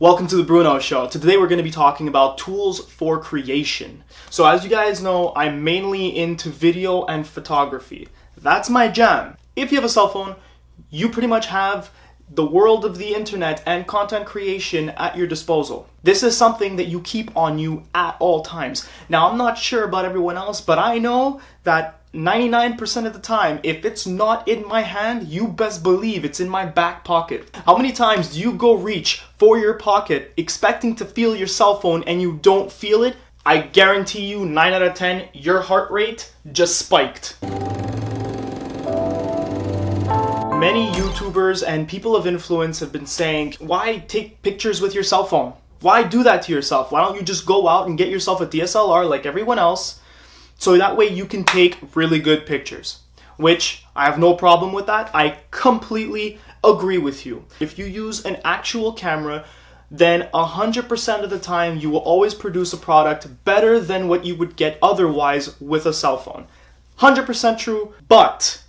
Welcome to the Bruno Show. Today we're going to be talking about tools for creation. So as you guys know, I'm mainly into video and photography. That's my jam. If you have a cell phone, you pretty much have the world of the internet and content creation at your disposal. This is something that you keep on you at all times. Now, I'm not sure about everyone else, but I know that 99% of the time, if it's not in my hand, you best believe it's in my back pocket. How many times do you go reach for your pocket expecting to feel your cell phone and you don't feel it? I guarantee you 9 out of 10, your heart rate just spiked. Many YouTubers and people of influence have been saying, why take pictures with your cell phone? Why do that to yourself? Why don't you just go out and get yourself a DSLR like everyone else, so that way you can take really good pictures? Which, I have no problem with that. I completely agree with you. If you use an actual camera, then 100% of the time you will always produce a product better than what you would get otherwise with a cell phone. 100% true, but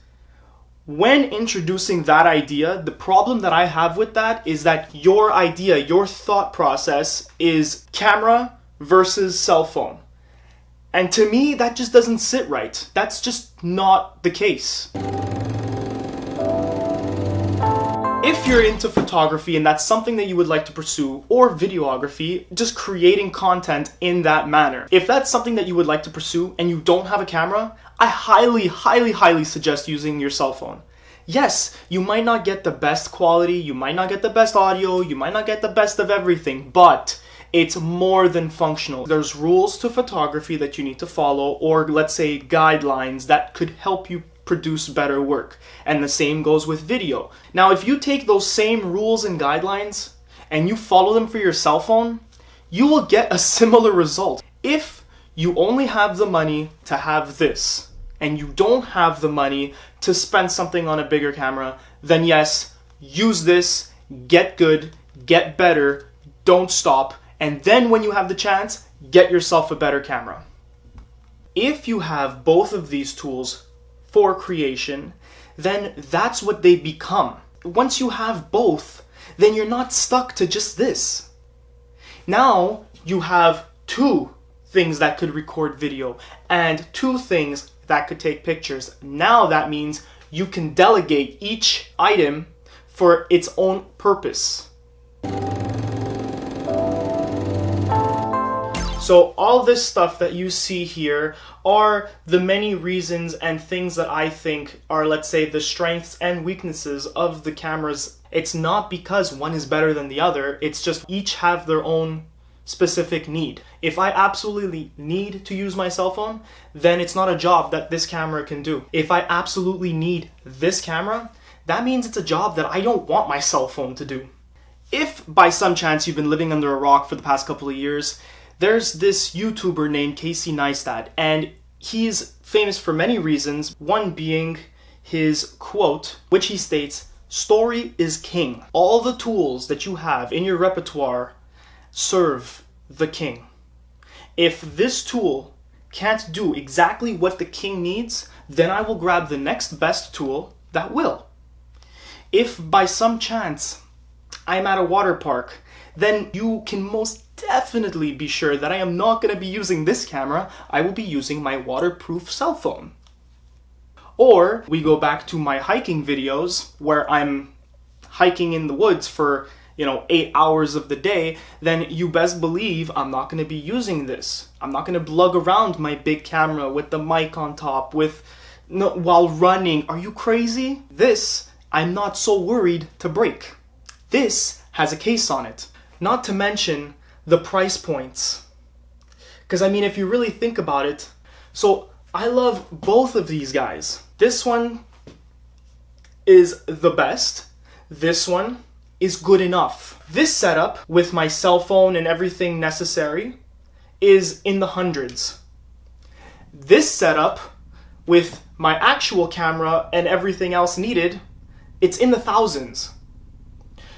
when introducing that idea, the problem that I have with that is that your idea, your thought process is camera versus cell phone. And to me, that just doesn't sit right. That's just not the case. If you're into photography and that's something that you would like to pursue, or videography, just creating content in that manner. If that's something that you would like to pursue and you don't have a camera, I highly suggest using your cell phone. Yes, you might not get the best quality, you might not get the best audio, you might not get the best of everything, but it's more than functional. There's rules to photography that you need to follow, or let's say guidelines that could help you produce better work. And the same goes with video. Now, if you take those same rules and guidelines and you follow them for your cell phone, you will get a similar result. If you only have the money to have this, and you don't have the money to spend something on a bigger camera, then yes, use this, get good, get better, don't stop, and then when you have the chance, get yourself a better camera. If you have both of these tools for creation, then that's what they become. Once you have both, then you're not stuck to just this. Now you have two things that could record video and two things that could take pictures. Now that means you can delegate each item for its own purpose. So all this stuff that you see here are the many reasons and things that I think are, let's say, the strengths and weaknesses of the cameras. It's not because one is better than the other, it's just each have their own specific need. If I absolutely need to use my cell phone, then it's not a job that this camera can do. If I absolutely need this camera, that means it's a job that I don't want my cell phone to do. If by some chance you've been living under a rock for the past couple of years, there's this YouTuber named Neistat, and he's famous for many reasons, one being his quote, which he states, "Story is king." All the tools that you have in your repertoire serve the king. If this tool can't do exactly what the king needs, then I will grab the next best tool that will. If by some chance I'm at a water park, then you can most definitely be sure that I am not going to be using this camera. I will be using my waterproof cell phone. Or we go back to my hiking videos where I'm hiking in the woods for 8 hours of the day, then you best believe I'm not going to be using this. I'm not going to lug around my big camera with the mic on top while running. Are you crazy? This, I'm not so worried to break. This has a case on it. Not to mention the price points. Because if you really think about it, so I love both of these guys. This one is the best. This one is good enough. This setup with my cell phone and everything necessary is in the hundreds. This setup with my actual camera and everything else needed, it's in the thousands.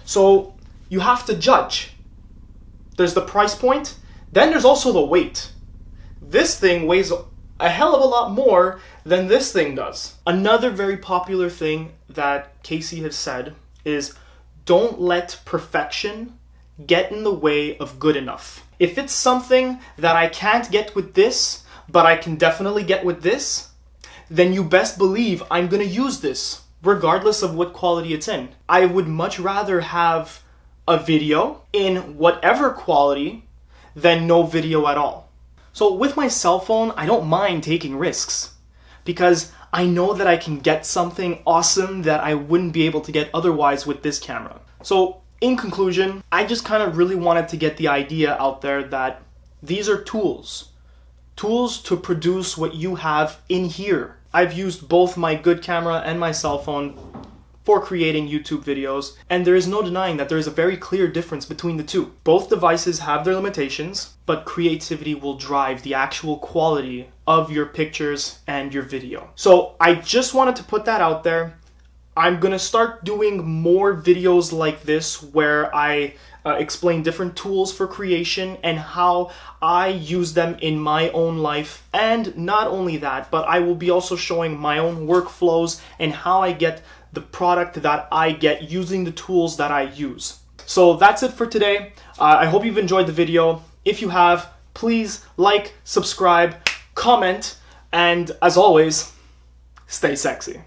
So you have to judge. There's the price point, then there's also the weight. This thing weighs a hell of a lot more than this thing does. Another very popular thing that Casey has said is, don't let perfection get in the way of good enough. If it's something that I can't get with this, but I can definitely get with this, then you best believe I'm gonna use this, regardless of what quality it's in. I would much rather have a video in whatever quality than no video at all. So with my cell phone, I don't mind taking risks because I know that I can get something awesome that I wouldn't be able to get otherwise with this camera. So in conclusion, I just kind of really wanted to get the idea out there that these are tools to produce what you have in here. I've used both my good camera and my cell phone for creating YouTube videos, and there is no denying that there is a very clear difference between the two. Both devices have their limitations, but creativity will drive the actual quality of your pictures and your video. So I just wanted to put that out there. I'm gonna start doing more videos like this where I explain different tools for creation and how I use them in my own life. And not only that, but I will be also showing my own workflows and how I get the product that I get using the tools that I use. So that's it for today. I hope you've enjoyed the video. If you have, please like, subscribe, comment, and as always, stay sexy.